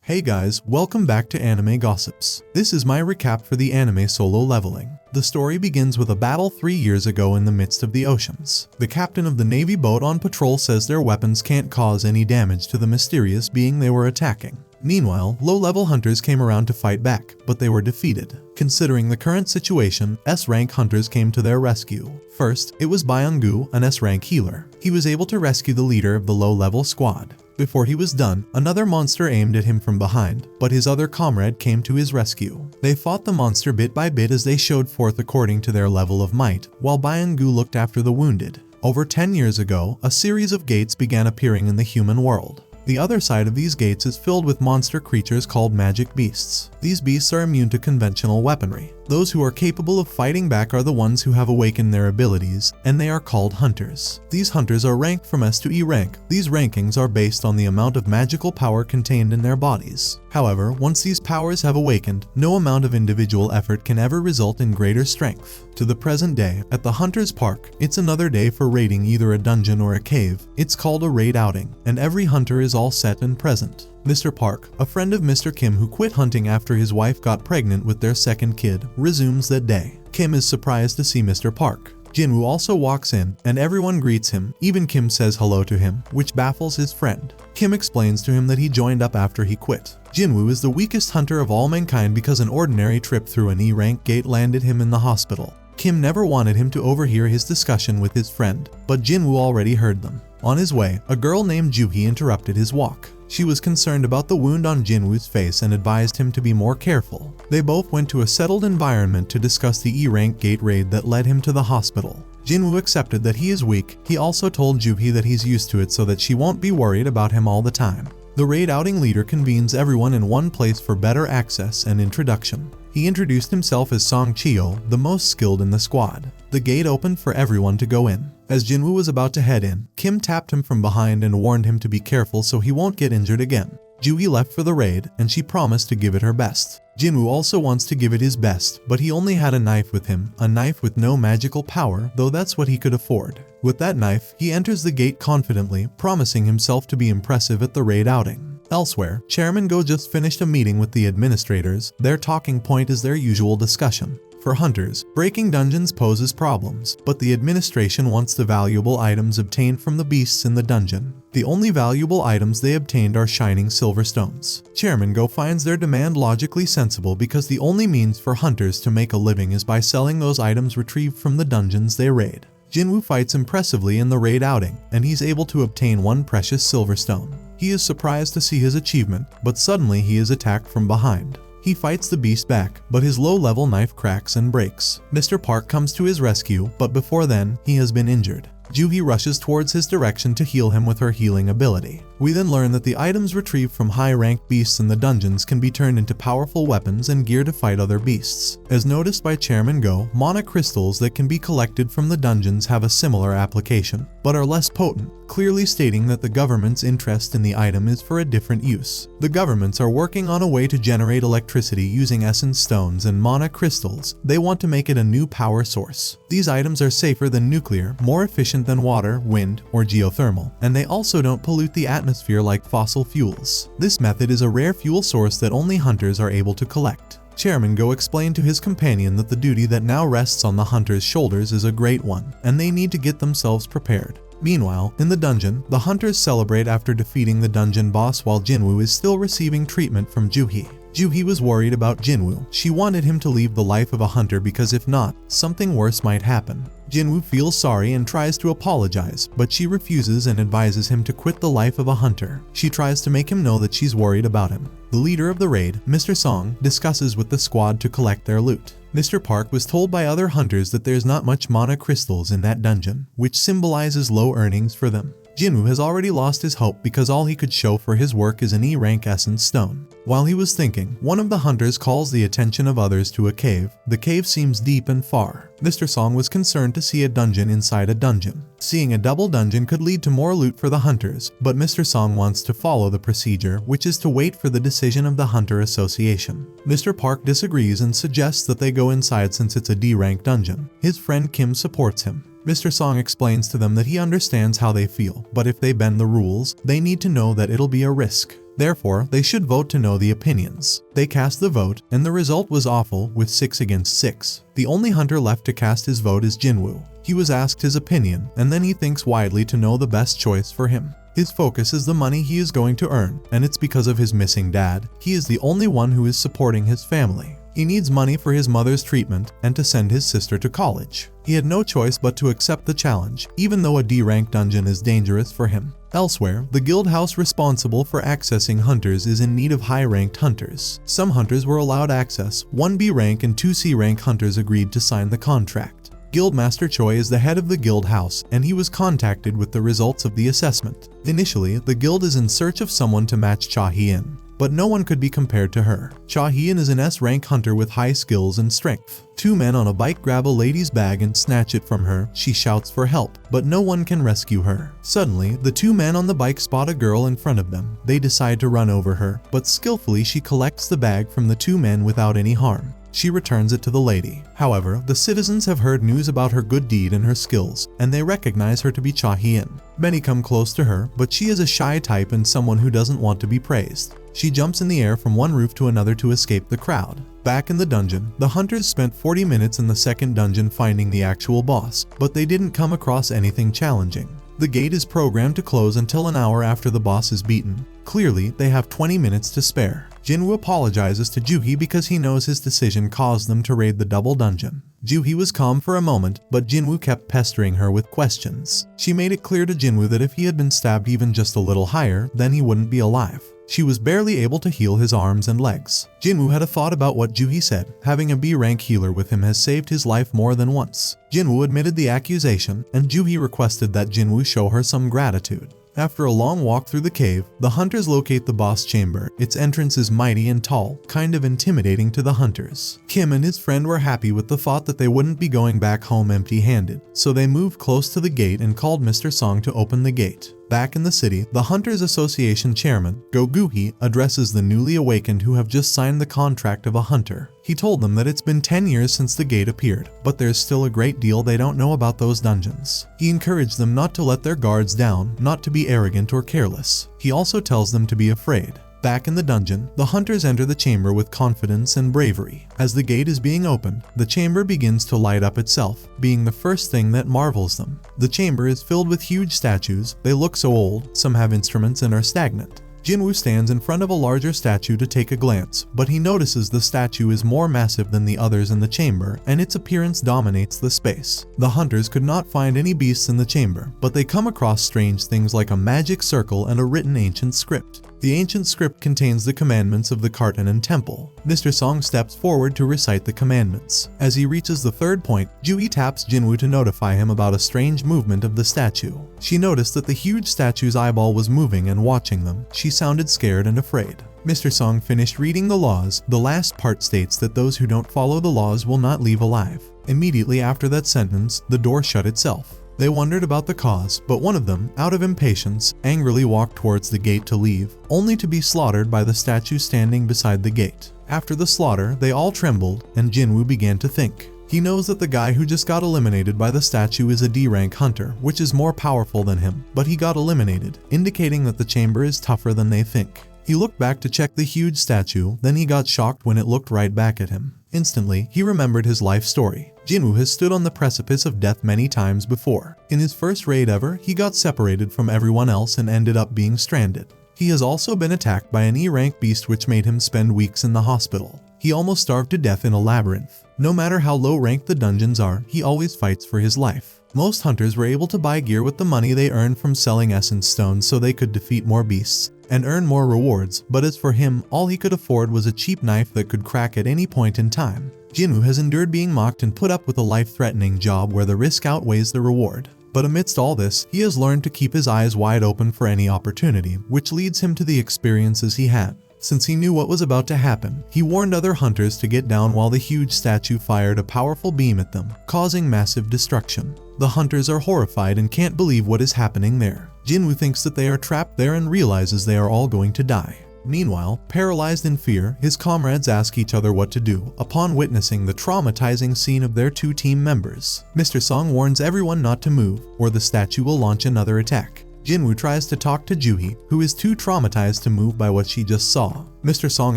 Hey guys, welcome back to Anime Gossips. This is my recap for the anime Solo Leveling. The story begins with a battle 3 years ago in the midst of the oceans. The captain of the Navy boat on patrol says their weapons can't cause any damage to the mysterious being they were attacking. Meanwhile, low-level hunters came around to fight back, but they were defeated. Considering the current situation, S-rank hunters came to their rescue. First, it was Byung-gu, an S-rank healer. He was able to rescue the leader of the low-level squad. Before he was done, another monster aimed at him from behind, but his other comrade came to his rescue. They fought the monster bit by bit as they showed forth according to their level of might, while Byung-gu looked after the wounded. Over 10 years ago, a series of gates began appearing in the human world. The other side of these gates is filled with monster creatures called magic beasts. These beasts are immune to conventional weaponry. Those who are capable of fighting back are the ones who have awakened their abilities, and they are called hunters. These hunters are ranked from S to E rank. These rankings are based on the amount of magical power contained in their bodies. However, once these powers have awakened, no amount of individual effort can ever result in greater strength. To the present day, at the Hunter's Park, it's another day for raiding either a dungeon or a cave. It's called a raid outing, and every hunter is all set and present. Mr. Park, a friend of Mr. Kim who quit hunting after his wife got pregnant with their second kid, resumes that day. Kim is surprised to see Mr. Park. Jinwoo also walks in, and everyone greets him. Even Kim says hello to him, which baffles his friend. Kim explains to him that he joined up after he quit. Jinwoo is the weakest hunter of all mankind because an ordinary trip through an E-rank gate landed him in the hospital. Kim never wanted him to overhear his discussion with his friend, but Jinwoo already heard them. On his way, a girl named Joohee interrupted his walk. She was concerned about the wound on Jinwoo's face and advised him to be more careful. They both went to a settled environment to discuss the E-rank gate raid that led him to the hospital. Jinwoo accepted that he is weak. He also told Joohee that he's used to it so that she won't be worried about him all the time. The raid outing leader convenes everyone in one place for better access and introduction. He introduced himself as Song Chio, the most skilled in the squad. The gate opened for everyone to go in. As Jinwoo was about to head in, Kim tapped him from behind and warned him to be careful so he won't get injured again. Joohee left for the raid, and she promised to give it her best. Jinwoo also wants to give it his best, but he only had a knife with him, a knife with no magical power, though that's what he could afford. With that knife, he enters the gate confidently, promising himself to be impressive at the raid outing. Elsewhere, Chairman Go just finished a meeting with the administrators. Their talking point is their usual discussion. For hunters, breaking dungeons poses problems, but the administration wants the valuable items obtained from the beasts in the dungeon. The only valuable items they obtained are shining silver stones. Chairman Go finds their demand logically sensible because the only means for hunters to make a living is by selling those items retrieved from the dungeons they raid. Jinwoo fights impressively in the raid outing, and he's able to obtain one precious silver stone. He is surprised to see his achievement, but suddenly he is attacked from behind. He fights the beast back, but his low-level knife cracks and breaks. Mr. Park comes to his rescue, but before then, he has been injured. Joohee rushes towards his direction to heal him with her healing ability. We then learn that the items retrieved from high-ranked beasts in the dungeons can be turned into powerful weapons and gear to fight other beasts. As noticed by Chairman Go, mana crystals that can be collected from the dungeons have a similar application, but are less potent, clearly stating that the government's interest in the item is for a different use. The governments are working on a way to generate electricity using essence stones and mana crystals. They want to make it a new power source. These items are safer than nuclear, more efficient than water, wind, or geothermal, and they also don't pollute the atmosphere like fossil fuels. This method is a rare fuel source that only hunters are able to collect. Chairman Go explained to his companion that the duty that now rests on the hunter's shoulders is a great one, and they need to get themselves prepared. Meanwhile, in the dungeon, the hunters celebrate after defeating the dungeon boss while Jinwoo is still receiving treatment from Joohee. Joohee was worried about Jinwoo. She wanted him to leave the life of a hunter because if not, something worse might happen. Jinwoo feels sorry and tries to apologize, but she refuses and advises him to quit the life of a hunter. She tries to make him know that she's worried about him. The leader of the raid, Mr. Song, discusses with the squad to collect their loot. Mr. Park was told by other hunters that there's not much mana crystals in that dungeon, which symbolizes low earnings for them. Jinwoo has already lost his hope because all he could show for his work is an E-rank essence stone. While he was thinking, one of the hunters calls the attention of others to a cave. The cave seems deep and far. Mr. Song was concerned to see a dungeon inside a dungeon. Seeing a double dungeon could lead to more loot for the hunters, but Mr. Song wants to follow the procedure, which is to wait for the decision of the Hunter Association. Mr. Park disagrees and suggests that they go inside since it's a D-rank dungeon. His friend Kim supports him. Mr. Song explains to them that he understands how they feel, but if they bend the rules, they need to know that it'll be a risk. Therefore, they should vote to know the opinions. They cast the vote, and the result was awful, with 6 against 6. The only hunter left to cast his vote is Jinwoo. He was asked his opinion, and then he thinks widely to know the best choice for him. His focus is the money he is going to earn, and it's because of his missing dad. He is the only one who is supporting his family. He needs money for his mother's treatment and to send his sister to college. He had no choice but to accept the challenge, even though a D-rank dungeon is dangerous for him. Elsewhere, the guild house responsible for accessing hunters is in need of high-ranked hunters. Some hunters were allowed access, 1 B-rank and 2 C-rank hunters agreed to sign the contract. Guildmaster Choi is the head of the guild house, and he was contacted with the results of the assessment. Initially, the guild is in search of someone to match Joohee, but no one could be compared to her. Joohee is an S-rank hunter with high skills and strength. 2 men on a bike grab a lady's bag and snatch it from her. She shouts for help, but no one can rescue her. Suddenly, the 2 men on the bike spot a girl in front of them. They decide to run over her, but skillfully she collects the bag from the 2 men without any harm. She returns it to the lady. However, the citizens have heard news about her good deed and her skills, and they recognize her to be Joohee. Many come close to her, but she is a shy type and someone who doesn't want to be praised. She jumps in the air from one roof to another to escape the crowd. Back in the dungeon, the hunters spent 40 minutes in the second dungeon finding the actual boss, but they didn't come across anything challenging. The gate is programmed to close until an hour after the boss is beaten. Clearly, they have 20 minutes to spare. Jinwoo apologizes to Joohee because he knows his decision caused them to raid the double dungeon. Joohee was calm for a moment, but Jinwoo kept pestering her with questions. She made it clear to Jinwoo that if he had been stabbed even just a little higher, then he wouldn't be alive. She was barely able to heal his arms and legs. Jinwoo had a thought about what Joohee said. Having a B-rank healer with him has saved his life more than once. Jinwoo admitted the accusation, and Joohee requested that Jinwoo show her some gratitude. After a long walk through the cave, the hunters locate the boss chamber. Its entrance is mighty and tall, kind of intimidating to the hunters. Kim and his friend were happy with the thought that they wouldn't be going back home empty-handed, so they moved close to the gate and called Mr. Song to open the gate. Back in the city, the Hunters Association chairman, Joohee, addresses the newly awakened who have just signed the contract of a hunter. He told them that it's been 10 years since the gate appeared, but there's still a great deal they don't know about those dungeons. He encouraged them not to let their guards down, not to be arrogant or careless. He also tells them to be afraid. Back in the dungeon, the hunters enter the chamber with confidence and bravery. As the gate is being opened, the chamber begins to light up itself, being the first thing that marvels them. The chamber is filled with huge statues. They look so old, some have instruments and are stagnant. Jinwoo stands in front of a larger statue to take a glance, but he notices the statue is more massive than the others in the chamber, and its appearance dominates the space. The hunters could not find any beasts in the chamber, but they come across strange things like a magic circle and a written ancient script. The ancient script contains the commandments of the Kartanan temple. Mr. Song steps forward to recite the commandments. As he reaches the third point, Joohee taps Jinwoo to notify him about a strange movement of the statue. She noticed that the huge statue's eyeball was moving and watching them. She sounded scared and afraid. Mr. Song finished reading the laws. The last part states that those who don't follow the laws will not leave alive. Immediately after that sentence, the door shut itself. They wondered about the cause, but one of them, out of impatience, angrily walked towards the gate to leave, only to be slaughtered by the statue standing beside the gate. After the slaughter, they all trembled, and Jinwoo began to think. He knows that the guy who just got eliminated by the statue is a D-rank hunter, which is more powerful than him, but he got eliminated, indicating that the chamber is tougher than they think. He looked back to check the huge statue, then he got shocked when it looked right back at him. Instantly, he remembered his life story. Jinwoo has stood on the precipice of death many times before. In his first raid ever, he got separated from everyone else and ended up being stranded. He has also been attacked by an E-rank beast which made him spend weeks in the hospital. He almost starved to death in a labyrinth. No matter how low ranked the dungeons are, he always fights for his life. Most hunters were able to buy gear with the money they earned from selling essence stones so they could defeat more beasts and earn more rewards, but as for him, all he could afford was a cheap knife that could crack at any point in time. Jinwoo has endured being mocked and put up with a life-threatening job where the risk outweighs the reward. But amidst all this, he has learned to keep his eyes wide open for any opportunity, which leads him to the experiences he had. Since he knew what was about to happen, he warned other hunters to get down while the huge statue fired a powerful beam at them, causing massive destruction. The hunters are horrified and can't believe what is happening there. Jinwoo thinks that they are trapped there and realizes they are all going to die. Meanwhile, paralyzed in fear, his comrades ask each other what to do upon witnessing the traumatizing scene of their 2 team members. Mr. Song warns everyone not to move, or the statue will launch another attack. Jinwoo tries to talk to Joohee, who is too traumatized to move by what she just saw. Mr. Song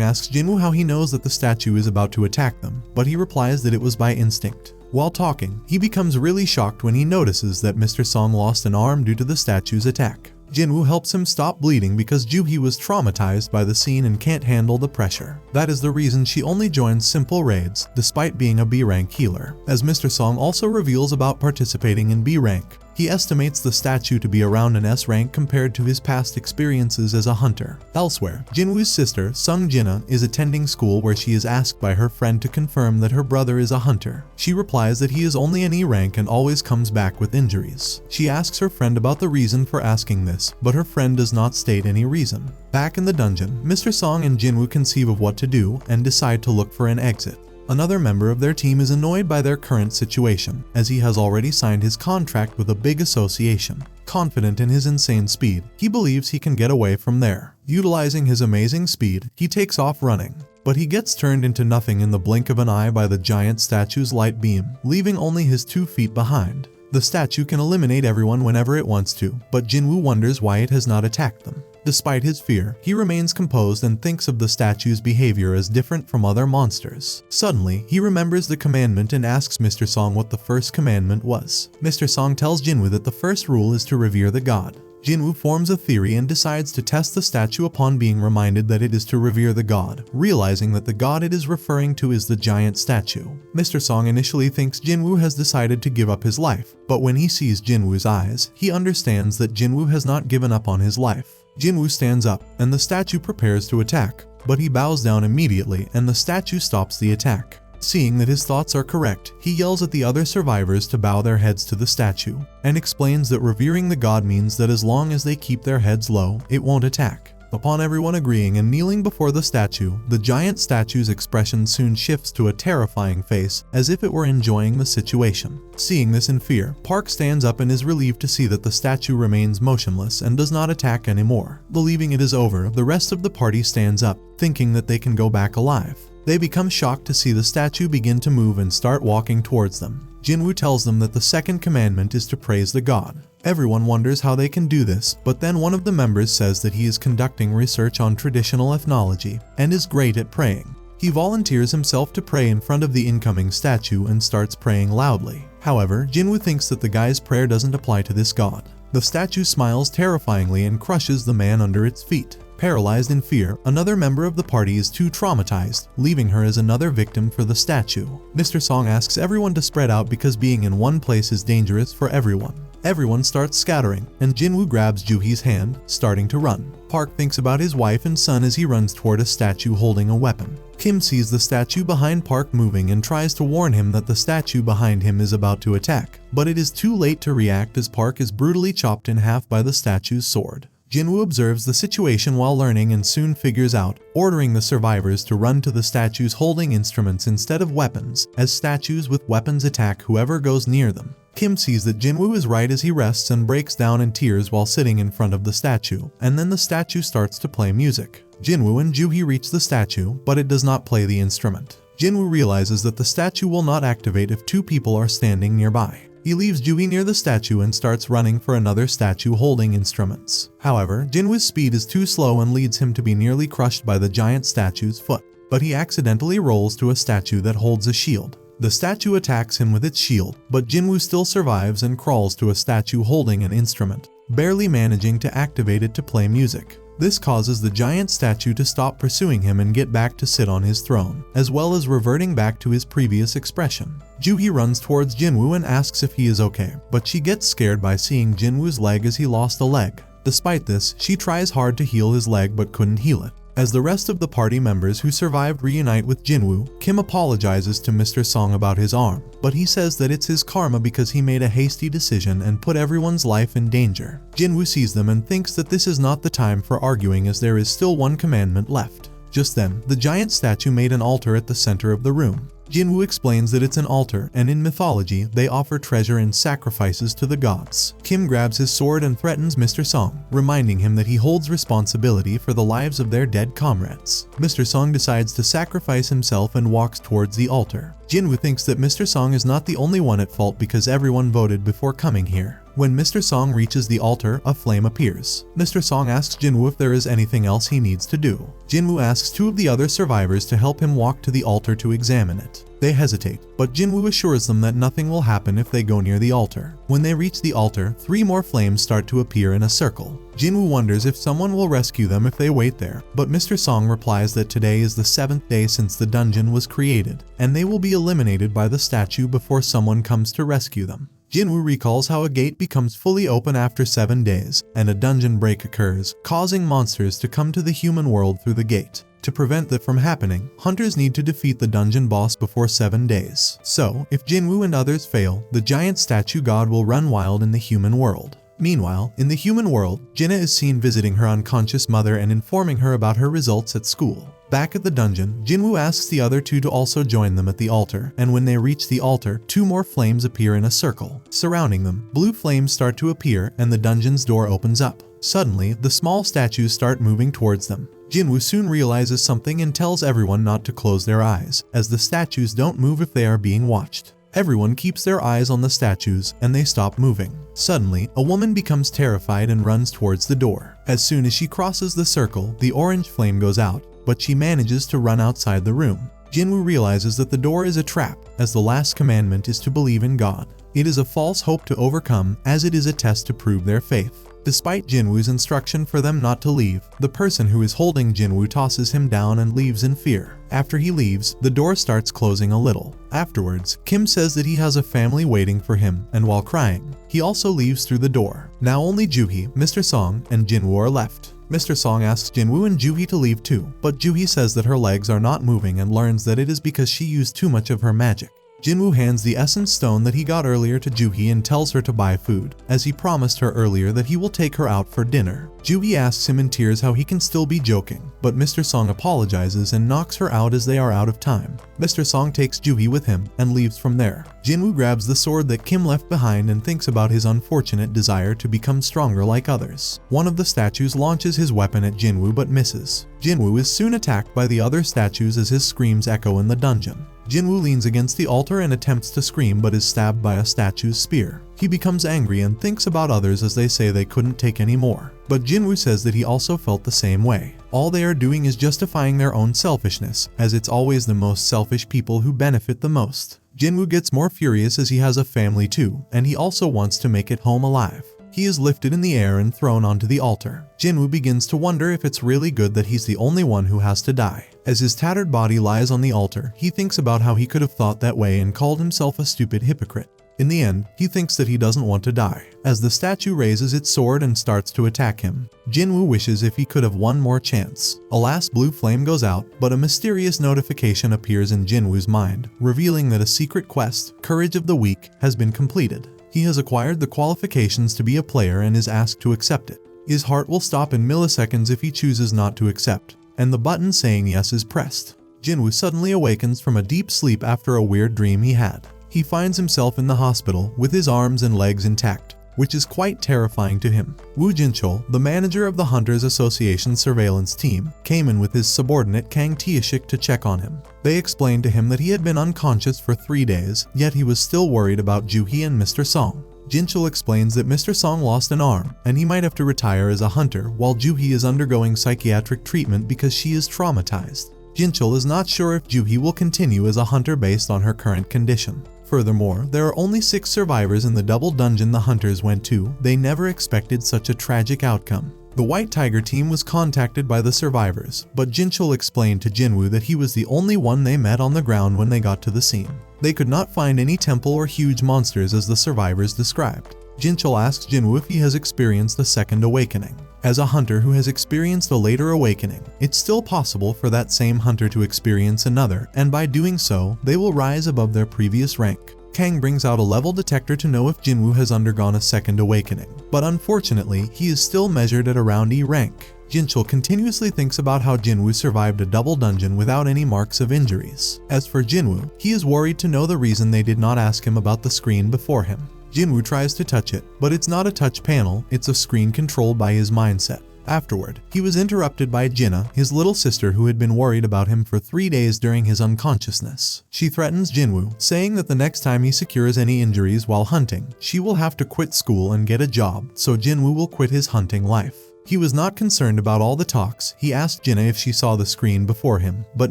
asks Jinwoo how he knows that the statue is about to attack them, but he replies that it was by instinct. While talking, he becomes really shocked when he notices that Mr. Song lost an arm due to the statue's attack. Jinwoo helps him stop bleeding because Joohee was traumatized by the scene and can't handle the pressure. That is the reason she only joins simple raids, despite being a B-rank healer. As Mr. Song also reveals about participating in B-rank, he estimates the statue to be around an S rank compared to his past experiences as a hunter. Elsewhere, Jinwoo's sister, Sung Jinna, is attending school where she is asked by her friend to confirm that her brother is a hunter. She replies that he is only an E rank and always comes back with injuries. She asks her friend about the reason for asking this, but her friend does not state any reason. Back in the dungeon, Mr. Song and Jinwoo conceive of what to do and decide to look for an exit. Another member of their team is annoyed by their current situation, as he has already signed his contract with a big association. Confident in his insane speed, he believes he can get away from there. Utilizing his amazing speed, he takes off running. But he gets turned into nothing in the blink of an eye by the giant statue's light beam, leaving only his 2 feet behind. The statue can eliminate everyone whenever it wants to, but Jinwoo wonders why it has not attacked them. Despite his fear, he remains composed and thinks of the statue's behavior as different from other monsters. Suddenly, he remembers the commandment and asks Mr. Song what the first commandment was. Mr. Song tells Jinwoo that the first rule is to revere the god. Jinwoo forms a theory and decides to test the statue upon being reminded that it is to revere the god, realizing that the god it is referring to is the giant statue. Mr. Song initially thinks Jinwoo has decided to give up his life, but when he sees Jinwoo's eyes, he understands that Jinwoo has not given up on his life. Jinwoo stands up, and the statue prepares to attack, but he bows down immediately and the statue stops the attack. Seeing that his thoughts are correct, he yells at the other survivors to bow their heads to the statue, and explains that revering the god means that as long as they keep their heads low, it won't attack. Upon everyone agreeing and kneeling before the statue, the giant statue's expression soon shifts to a terrifying face, as if it were enjoying the situation. Seeing this in fear, Park stands up and is relieved to see that the statue remains motionless and does not attack anymore. Believing it is over, the rest of the party stands up, thinking that they can go back alive. They become shocked to see the statue begin to move and start walking towards them. Jinwoo tells them that the second commandment is to praise the god. Everyone wonders how they can do this, but then one of the members says that he is conducting research on traditional ethnology and is great at praying. He volunteers himself to pray in front of the incoming statue and starts praying loudly. However, Jinwoo thinks that the guy's prayer doesn't apply to this god. The statue smiles terrifyingly and crushes the man under its feet. Paralyzed in fear, another member of the party is too traumatized, leaving her as another victim for the statue. Mr. Song asks everyone to spread out because being in one place is dangerous for everyone. Everyone starts scattering, and Jinwoo grabs Joohee's hand, starting to run. Park thinks about his wife and son as he runs toward a statue holding a weapon. Kim sees the statue behind Park moving and tries to warn him that the statue behind him is about to attack, but it is too late to react as Park is brutally chopped in half by the statue's sword. Jinwoo observes the situation while learning and soon figures out, ordering the survivors to run to the statues holding instruments instead of weapons, as statues with weapons attack whoever goes near them. Kim sees that Jinwoo is right as he rests and breaks down in tears while sitting in front of the statue, and then the statue starts to play music. Jinwoo and Joohee reach the statue, but it does not play the instrument. Jinwoo realizes that the statue will not activate if 2 people are standing nearby. He leaves Joohee near the statue and starts running for another statue holding instruments. However, Jinwoo's speed is too slow and leads him to be nearly crushed by the giant statue's foot, but he accidentally rolls to a statue that holds a shield. The statue attacks him with its shield, but Jinwoo still survives and crawls to a statue holding an instrument, barely managing to activate it to play music. This causes the giant statue to stop pursuing him and get back to sit on his throne, as well as reverting back to his previous expression. Joohee runs towards Jinwoo and asks if he is okay, but she gets scared by seeing Jinwoo's leg as he lost a leg. Despite this, she tries hard to heal his leg but couldn't heal it. As the rest of the party members who survived reunite with Jinwoo, Kim apologizes to Mr. Song about his arm, but he says that it's his karma because he made a hasty decision and put everyone's life in danger. Jinwoo sees them and thinks that this is not the time for arguing as there is still one commandment left. Just then, the giant statue made an altar at the center of the room. Jinwoo explains that it's an altar, and in mythology, they offer treasure and sacrifices to the gods. Kim grabs his sword and threatens Mr. Song, reminding him that he holds responsibility for the lives of their dead comrades. Mr. Song decides to sacrifice himself and walks towards the altar. Jinwoo thinks that Mr. Song is not the only one at fault because everyone voted before coming here. When Mr. Song reaches the altar, a flame appears. Mr. Song asks Jinwoo if there is anything else he needs to do. Jinwoo asks two of the other survivors to help him walk to the altar to examine it. They hesitate, but Jinwoo assures them that nothing will happen if they go near the altar. When they reach the altar, 3 more flames start to appear in a circle. Jinwoo wonders if someone will rescue them if they wait there, but Mr. Song replies that today is the 7th day since the dungeon was created, and they will be eliminated by the statue before someone comes to rescue them. Jinwoo recalls how a gate becomes fully open after 7 days, and a dungeon break occurs, causing monsters to come to the human world through the gate. To prevent that from happening, hunters need to defeat the dungeon boss before 7 days. So, if Jinwoo and others fail, the giant statue god will run wild in the human world. Meanwhile, in the human world, Jinna is seen visiting her unconscious mother and informing her about her results at school. Back at the dungeon, Jinwoo asks the other two to also join them at the altar, and when they reach the altar, 2 more flames appear in a circle. Surrounding them, blue flames start to appear and the dungeon's door opens up. Suddenly, the small statues start moving towards them. Jinwoo soon realizes something and tells everyone not to close their eyes, as the statues don't move if they are being watched. Everyone keeps their eyes on the statues, and they stop moving. Suddenly, a woman becomes terrified and runs towards the door. As soon as she crosses the circle, the orange flame goes out, but she manages to run outside the room. Jinwoo realizes that the door is a trap, as the last commandment is to believe in God. It is a false hope to overcome, as it is a test to prove their faith. Despite Jinwoo's instruction for them not to leave, the person who is holding Jinwoo tosses him down and leaves in fear. After he leaves, the door starts closing a little. Afterwards, Kim says that he has a family waiting for him, and while crying, he also leaves through the door. Now only Joohee, Mr. Song, and Jinwoo are left. Mr. Song asks Jinwoo and Joohee to leave too, but Joohee says that her legs are not moving and learns that it is because she used too much of her magic. Jinwoo hands the essence stone that he got earlier to Joohee and tells her to buy food, as he promised her earlier that he will take her out for dinner. Joohee asks him in tears how he can still be joking, but Mr. Song apologizes and knocks her out as they are out of time. Mr. Song takes Joohee with him and leaves from there. Jinwoo grabs the sword that Kim left behind and thinks about his unfortunate desire to become stronger like others. One of the statues launches his weapon at Jinwoo but misses. Jinwoo is soon attacked by the other statues as his screams echo in the dungeon. Jinwoo leans against the altar and attempts to scream but is stabbed by a statue's spear. He becomes angry and thinks about others as they say they couldn't take any more. But Jinwoo says that he also felt the same way. All they are doing is justifying their own selfishness, as it's always the most selfish people who benefit the most. Jinwoo gets more furious as he has a family too, and he also wants to make it home alive. He is lifted in the air and thrown onto the altar. Jinwoo begins to wonder if it's really good that he's the only one who has to die. As his tattered body lies on the altar, he thinks about how he could have thought that way and called himself a stupid hypocrite. In the end, he thinks that he doesn't want to die. As the statue raises its sword and starts to attack him, Jinwoo wishes if he could have one more chance. A last blue flame goes out, but a mysterious notification appears in Jinwoo's mind, revealing that a secret quest, Courage of the Weak, has been completed. He has acquired the qualifications to be a player and is asked to accept it. His heart will stop in milliseconds if he chooses not to accept, and the button saying yes is pressed. Jinwoo suddenly awakens from a deep sleep after a weird dream he had. He finds himself in the hospital with his arms and legs intact, which is quite terrifying to him. Woo Jinchul, the manager of the Hunters Association surveillance team, came in with his subordinate Kang Taeishik to check on him. They explained to him that he had been unconscious for 3 days, yet he was still worried about Joohee and Mr. Song. Jinchul explains that Mr. Song lost an arm, and he might have to retire as a hunter while Joohee is undergoing psychiatric treatment because she is traumatized. Jinchul is not sure if Joohee will continue as a hunter based on her current condition. Furthermore, there are only 6 survivors in the double dungeon the hunters went to. They never expected such a tragic outcome. The White Tiger team was contacted by the survivors, but Jinchul explained to Jinwoo that he was the only one they met on the ground when they got to the scene. They could not find any temple or huge monsters as the survivors described. Jinchul asks Jinwoo if he has experienced a second awakening. As a hunter who has experienced a later awakening, it's still possible for that same hunter to experience another, and by doing so, they will rise above their previous rank. Kang brings out a level detector to know if Jinwoo has undergone a second awakening, but unfortunately, he is still measured at around E rank. Jinchul continuously thinks about how Jinwoo survived a double dungeon without any marks of injuries. As for Jinwoo, he is worried to know the reason they did not ask him about the screen before him. Jinwoo tries to touch it, but it's not a touch panel, it's a screen controlled by his mindset. Afterward, he was interrupted by Jinna, his little sister who had been worried about him for 3 days during his unconsciousness. She threatens Jinwoo, saying that the next time he secures any injuries while hunting, she will have to quit school and get a job, so Jinwoo will quit his hunting life. He was not concerned about all the talks. He asked Jinna if she saw the screen before him, but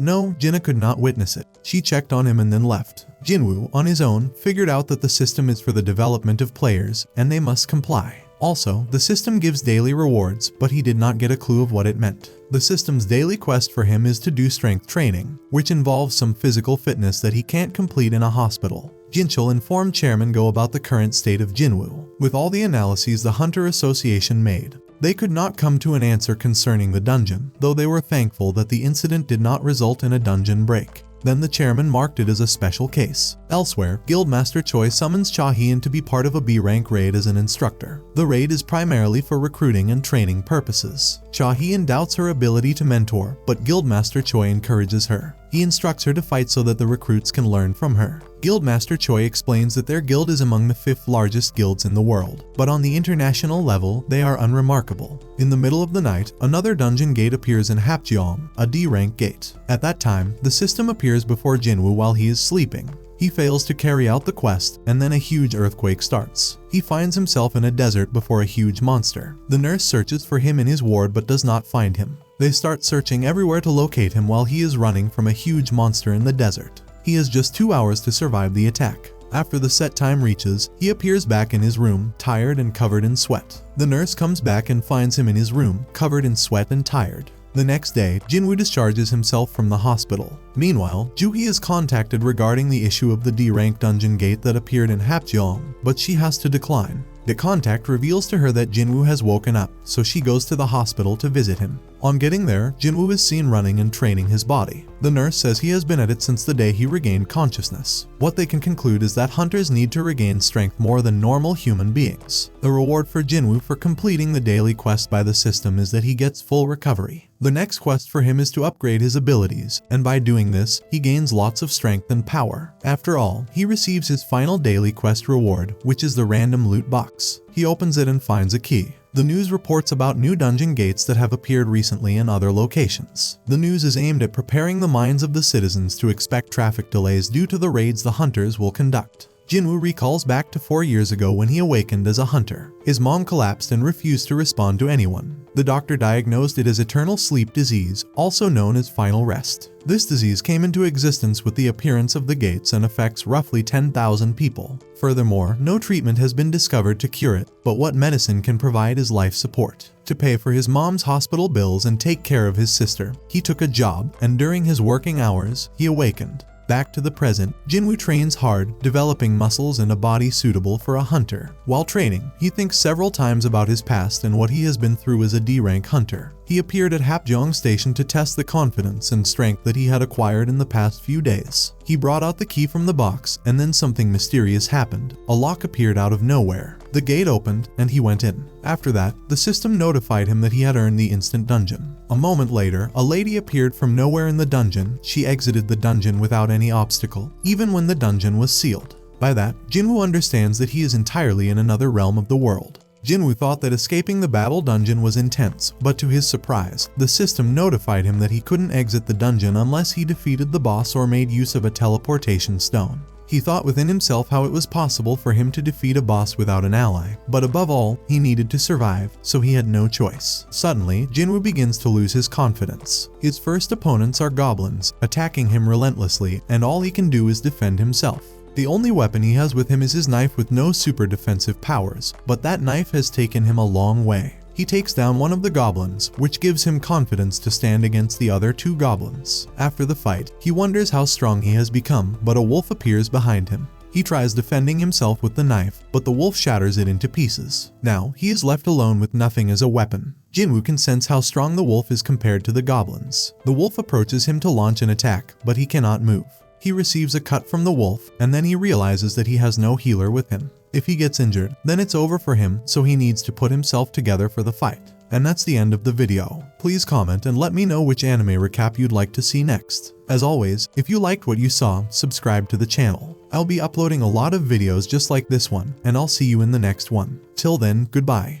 no, Jinna could not witness it. She checked on him and then left. Jinwoo, on his own, figured out that the system is for the development of players, and they must comply. Also, the system gives daily rewards, but he did not get a clue of what it meant. The system's daily quest for him is to do strength training, which involves some physical fitness that he can't complete in a hospital. Jinchul informed Chairman Go about the current state of Jinwoo. With all the analyses the Hunter Association made, they could not come to an answer concerning the dungeon, though they were thankful that the incident did not result in a dungeon break. Then the chairman marked it as a special case. Elsewhere, Guildmaster Choi summons Cha-hee to be part of a B-rank raid as an instructor. The raid is primarily for recruiting and training purposes. Cha-hee doubts her ability to mentor, but Guildmaster Choi encourages her. He instructs her to fight so that the recruits can learn from her. Guildmaster Choi explains that their guild is among the 5th largest guilds in the world, but on the international level, they are unremarkable. In the middle of the night, another dungeon gate appears in Hapjeong, a D-rank gate. At that time, the system appears before Jinwoo while he is sleeping. He fails to carry out the quest, and then a huge earthquake starts. He finds himself in a desert before a huge monster. The nurse searches for him in his ward but does not find him. They start searching everywhere to locate him while he is running from a huge monster in the desert. He has just 2 hours to survive the attack. After the set time reaches, he appears back in his room, tired and covered in sweat. The nurse comes back and finds him in his room, covered in sweat and tired. The next day, Jinwoo discharges himself from the hospital. Meanwhile, Joohee is contacted regarding the issue of the D-rank dungeon gate that appeared in Hapjeong, but she has to decline. The contact reveals to her that Jinwoo has woken up, so she goes to the hospital to visit him. On getting there, Jinwoo is seen running and training his body. The nurse says he has been at it since the day he regained consciousness. What they can conclude is that hunters need to regain strength more than normal human beings. The reward for Jinwoo for completing the daily quest by the system is that he gets full recovery. The next quest for him is to upgrade his abilities, and by doing this, he gains lots of strength and power. After all, he receives his final daily quest reward, which is the random loot box. He opens it and finds a key. The news reports about new dungeon gates that have appeared recently in other locations. The news is aimed at preparing the minds of the citizens to expect traffic delays due to the raids the hunters will conduct. Jinwoo recalls back to 4 years ago when he awakened as a hunter. His mom collapsed and refused to respond to anyone. The doctor diagnosed it as eternal sleep disease, also known as final rest. This disease came into existence with the appearance of the gates and affects roughly 10,000 people. Furthermore, no treatment has been discovered to cure it, but what medicine can provide is life support. To pay for his mom's hospital bills and take care of his sister, he took a job, and during his working hours, he awakened. Back to the present, Jinwoo trains hard, developing muscles and a body suitable for a hunter. While training, he thinks several times about his past and what he has been through as a D-rank hunter. He appeared at Hapjeong Station to test the confidence and strength that he had acquired in the past few days. He brought out the key from the box, and then something mysterious happened. A lock appeared out of nowhere. The gate opened, and he went in. After that, the system notified him that he had earned the instant dungeon. A moment later, a lady appeared from nowhere in the dungeon. She exited the dungeon without any obstacle, even when the dungeon was sealed. By that, Jinwoo understands that he is entirely in another realm of the world. Jinwoo thought that escaping the battle dungeon was intense, but to his surprise, the system notified him that he couldn't exit the dungeon unless he defeated the boss or made use of a teleportation stone. He thought within himself how it was possible for him to defeat a boss without an ally, but above all, he needed to survive, so he had no choice. Suddenly, Jinwoo begins to lose his confidence. His first opponents are goblins, attacking him relentlessly, and all he can do is defend himself. The only weapon he has with him is his knife with no super defensive powers, but that knife has taken him a long way. He takes down one of the goblins, which gives him confidence to stand against the other 2 goblins. After the fight, he wonders how strong he has become, but a wolf appears behind him. He tries defending himself with the knife, but the wolf shatters it into pieces. Now, he is left alone with nothing as a weapon. Jinwoo can sense how strong the wolf is compared to the goblins. The wolf approaches him to launch an attack, but he cannot move. He receives a cut from the wolf, and then he realizes that he has no healer with him. If he gets injured, then it's over for him, so he needs to put himself together for the fight. And that's the end of the video. Please comment and let me know which anime recap you'd like to see next. As always, if you liked what you saw, subscribe to the channel. I'll be uploading a lot of videos just like this one, and I'll see you in the next one. Till then, goodbye.